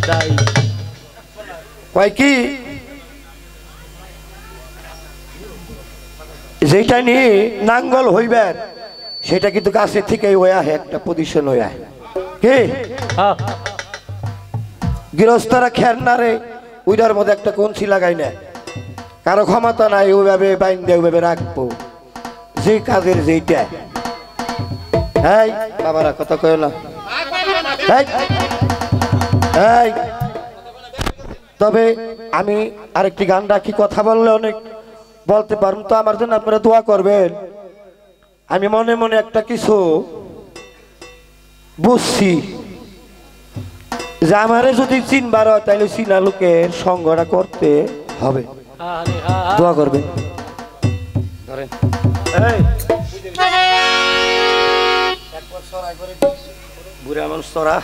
বিদায় কয় কি যেটা নিয়ে নাঙ্গল হইবেন সেটা কিন্তু কাছে থেকে ওয়া একটা পজিশন হইয়া কি গৃহস্থরা খের না রে ওইটার মধ্যে একটা কঞ্চি লাগাই না কারো ক্ষমতা নাই ওইভাবে বাইন্দে ওইভাবে রাখবো যে কাজের যেইটা এই বাবারা কথা কয় না এই তবে আমি আরেকটি গান রাখি কথা বললে অনেক বলতে পারুন তো আমার জন্য আপনারা দোয়া করবেন আমি মনে মনে একটা কিছু বুঝছি যে আমারে যদি চিনবার হয় তাহলে চিনা লোকের সঙ্গটা করতে হবে দোয়া করবেন ধরেন বুড়া মানুষ তোরা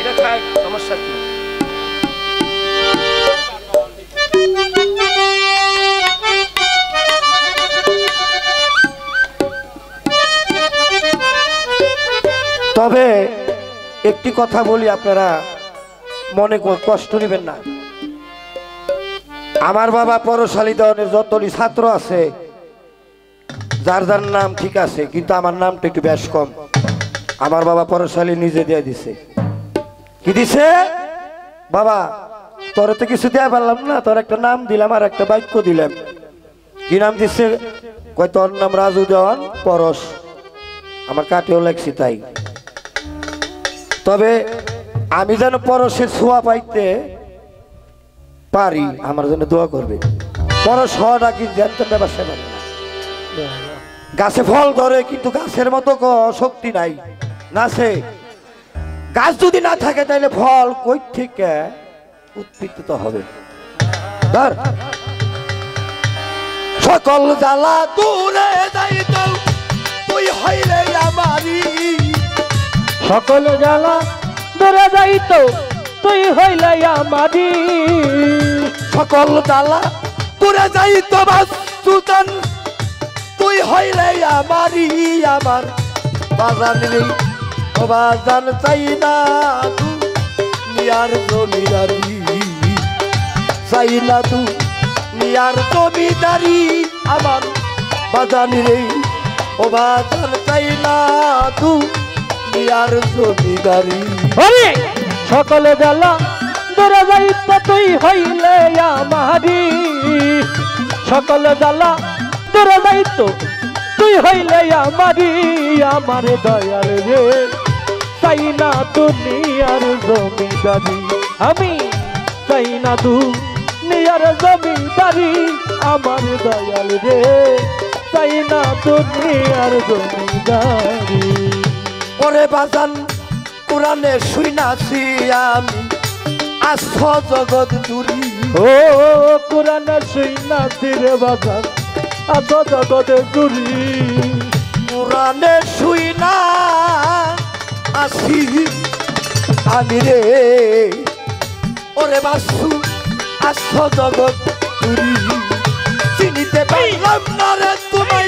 এটা খাই সমস্যা কি তবে একটি কথা বলি আপনারা মনে কষ্ট নেবেন না আমার বাবা পরশালী দলের যতটি ছাত্র আছে যার যার নাম ঠিক আছে কিন্তু আমার নামটা একটু বেশ কম আমার বাবা পরশালী নিজে দিয়ে দিছে কি দিছে বাবা তোর তো কিছু দেয়া পারলাম না তোর একটা নাম দিলাম আর একটা বাক্য দিলাম কি নাম দিচ্ছে কয় তোর নাম রাজু দেওয়ান পরশ আমার কাটেও লাগছি তাই তবে আমি যেন পরশের ছোঁয়া পাইতে পারি আমার জন্য দোয়া করবে পরশ হওয়াটা কি জানতেন ব্যবসা না গাছে ফল ধরে কিন্তু গাছের মতো শক্তি নাই নাছে গাছ যদি না থাকে তাহলে ফল কই থেকে উৎপত্তি হবে ধর সকল জ্বালা দূরে যাইতো তুই হইলে আমারি সকল জ্বালা দূরে যাইতো তুই হইলে আমারি সকল জ্বালা দূরে যাইতো বাসুতান তুই হইলে আমারি আমার বাজান রে ও বাজান চাই না নিয়ার জমিদারি চাই না তু নিয়ার জমিদারি আমার বাজান রে ও বাজান চাই না তু নিয়ার জমিদারি সকল জ্বালা দূরে যাইতো তুই হইলে আমারি সকল জ্বালা দূরে যাইতো তুই হইলে আমারি আমার দয়াল রে চাই না দুনিয়ার জমিদারি আমি চাই না দুনিয়ার জমিদারি আমার দয়াল রে চাই না দুনিয়ার জমিদারি ওরে বাজান কোরআনে শুনাছি আমি আস্থ জগৎ জুড়ি ও কোরআনে শুনাছি রে বাজান আস্থ জগৎ জুড়ি কোরআনে শুনা আসি আমি রে ওরে বাসু আস্থ জগৎ জুড়ি চিনিতে পারলাম না রে তুমি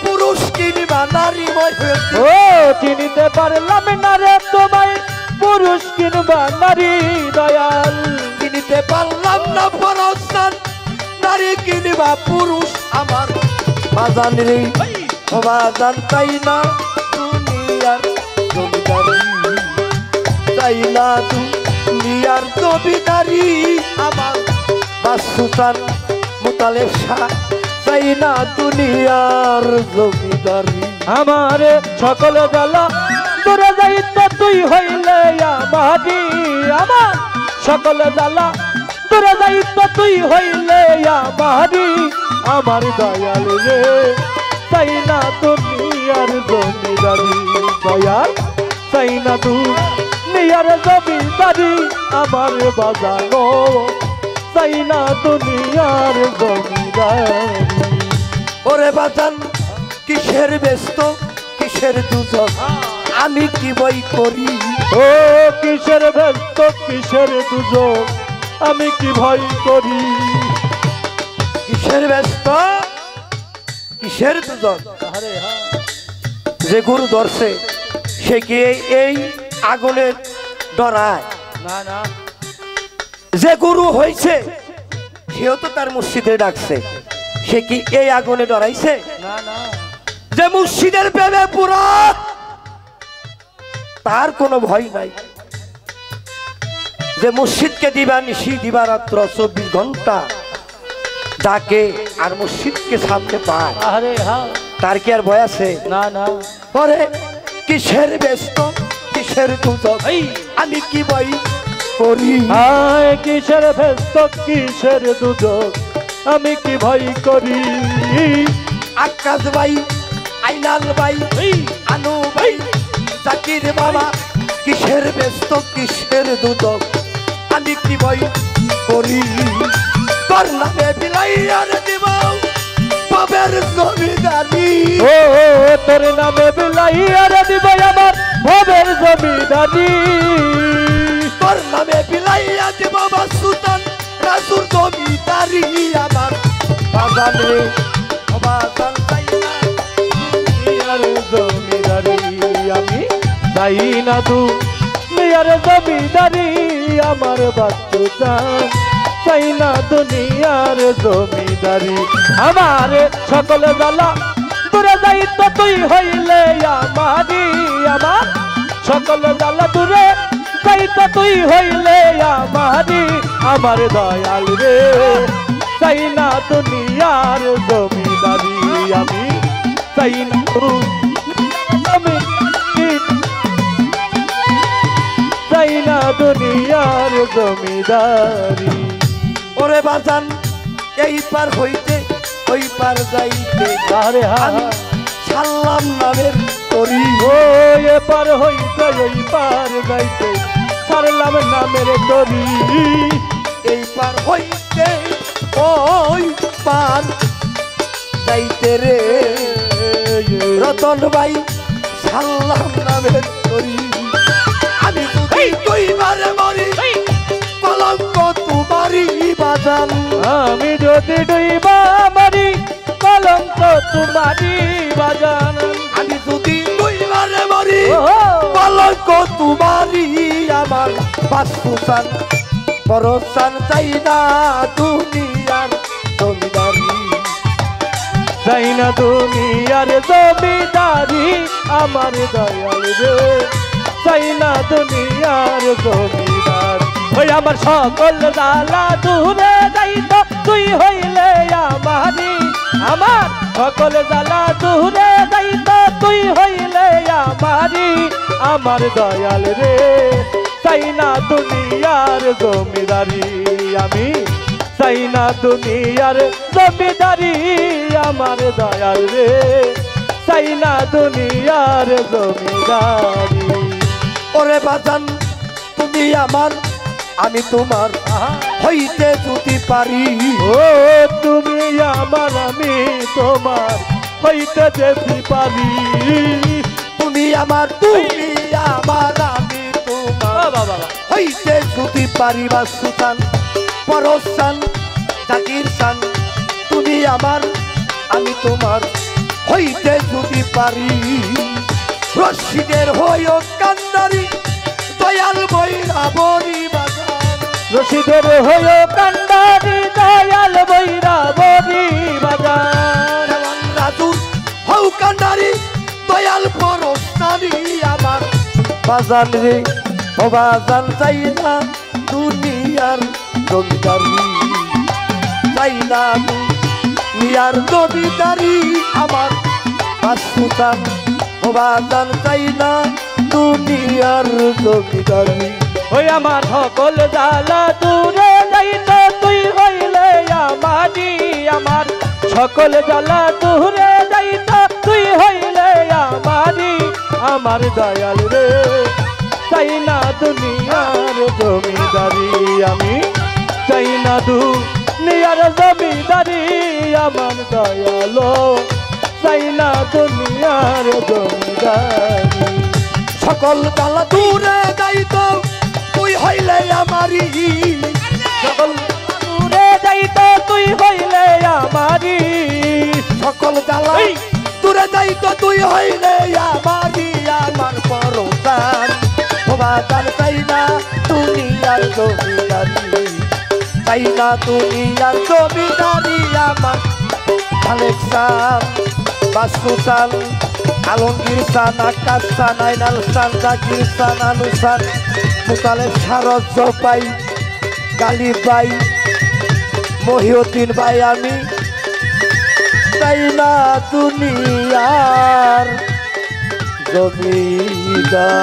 পুরুষ কিনবা নারী ও চিনিতে পারলাম না রে তোমায় পুরুষ কিনবা নারী দয়াল চিনিতে পারলাম না পরস্তান নারী কিনবা পুরুষ আমার বাজান রে ও বাজান চাই না দুনিয়ার জমিদারি চাই না দুনিয়ার জমিদারি আমার বাসুসান মুতালেব শাহ চাই না দুনিয়ার জমিদারি আমার সকল জ্বালা দূরে যাইতো তুই হইলে আমারি আমার সকল জ্বালা দূরে যাইতো তুই হইলে আমারি আমার দয়াল রে চাই না দুনিয়ার জমিদারি দয়াল চাই না দুনিয়ার জমিদারি আমার বাজানো চাই না দুনিয়ার জমিদারি ওরে বাজান কিসের ব্যস্ত কিসের দুজন আমি কি বই করি ও কিসের ব্যস্ত কিসের দুজন আমি কি ভয় করি কিসের ব্যস্ত কিসের দুজন যে গুরু ধরছে সে কি এই আগুনে ডরায়? না না যে গুরু হয়েছে সেও তো তার মসজিদে ডাকছে, সে কি এই আগুনে ডরাইছে? না না যে মসজিদের প্রেমে পুরা তার কোনো ভয় নাই, যে মসজিদকে দিবানিশি দিবারাত্র 24 ঘন্টা ডাকে আর মসজিদকে সামনে পায়, আরে হ্যাঁ তার কি আর ভয় আছে? না না পরে কিসের ব্যস্ত কিসের দুদক এই আমি কি ভয় করি? হায় কিসের ভেস্ত কিসের দুদক আমি কি ভয় করি? আকাশ ভাই, আইনাল ভাই, এই আনু ভাই, জাকির বাবা, কিসের ব্যস্ত কিসের দুদক আমি কি ভয় করি? তোর নামে বিলাইয়ার দিব বাবের জমিদারি, ও তোর নামে বিলাইয়ার দিব আমার ভবের জমিদারি, তোর নামে বিলাইয়া দিব বাবা সুলতান রাজুর জমিদারি আমার। বাজান রে ও বাজান চাই না দুনিয়ার জমিদারি আমি চাই না, দুনিয়ার জমিদারি আমার বাচ্চুটান চাই না, দুনিয়ার জমিদারি আমার সকল জ্বালা দূরে যাইত তুই হইলে আমারি, আমার সকল জ্বালা দূরে যাইত তুই হইলে আমারি, আমার দয়াল রে চাই না দুনিয়ার জমিদারি আমি চাই না, আমি চাই না দুনিয়ার জমিদারি। ওরে বাজান এই পার হইতে ওই পার যাইতে আরে হা আমি সাল্লাম নামের করি, ও এপার হইতে ওই পার যাইতে সারলাম নামের তরি, এই পার হইতে ওই পার যাইতে রে রতন ভাই সাল্লাম নামের করি। আমি যদি দুইবারে মরি কলঙ্ক তোমারই বাজান, আমি যদি ডুইবা মারি কলঙ্ক তোমারি বাজান, আমি যদি দুইবারে মরি ও কলঙ্ক তোমারই আমার। বাসুসান পরসান চাই না দুনিয়ার জমিদারি, চাই না দুনিয়ার জমিদারি আমার দয়াল রে চাই না দুনিয়ার জমিদার। ওই আমার সকল জ্বালা দূরে যাইত তুই হইলে আমারি, আমার সকল জ্বালা দূরে যাইত তুই হইলে আমারি, আমার দয়াল রে চাই না দুনিয়ার জমিদারি আমি চাই না দুনিয়ার জমিদারি আমার দয়াল রে চাই না দুনিয়ার জমিদারি। ওরে বাজান তুমি আমার আমি তোমার হইতে যদি পারি, ও তুমি আমার আমি তোমার হইতে যেতে পারি, তুমি আমার তুমি আমার আমি তোমার বাবা হইতে যদি পারি। বাসুসান পরসান জাকির সান তুমি আমার আমি তোমার হইতে যদি পারি। রশিদের হইও কান্দারি দয়াল বইরা বরি বাজান, রশিদের হয়ে কান্দারি দয়াল বৈরা বরি বাজান, দেওয়ান রাজুর হও কান্দারি দয়াল পরস্তানি আমার। বাজান রে ও বাজান চাই না দুনিয়ার জমিদারি, চাই না দুনিয়ার জমিদারি আমার। বাসুসান ও বাজান চাই না দুনিয়ার জমিদারি, ওই আমার সকল জ্বালা দূরে যাইত তুই হইলে আমারি, আমার সকল জ্বালা দূরে যাইত তুই হইলে আমারি, আমার দয়াল রে চাই না দুনিয়ার জমিদারি আমি চাই না দুনিয়ার জমিদারি আমার দয়াল চাই না দুনিয়ার জমিদারি। সকল জ্বালা দূরে যাইত তুই হইলে আমারি, সকল দূরে যাইত তুই হইলে আমারি, সকল জ্বালা দূরে যাইত তুই হইলে আমারি। আমার পরসান ও বাজার চাই না দুনিয়ার জমিদারি, চাই না দুনিয়ার জমিদারি। আমার খালেক চান, বাসু চান, আলমগীর চান, আকাশ চান, আইনাল চান, জাকির চান, আলু চান, মুতালেব সারজ জপাই, গালিব ভাই, মহিউদ্দিন ভাই। আমি চাই না দুনিয়ার জমিদার।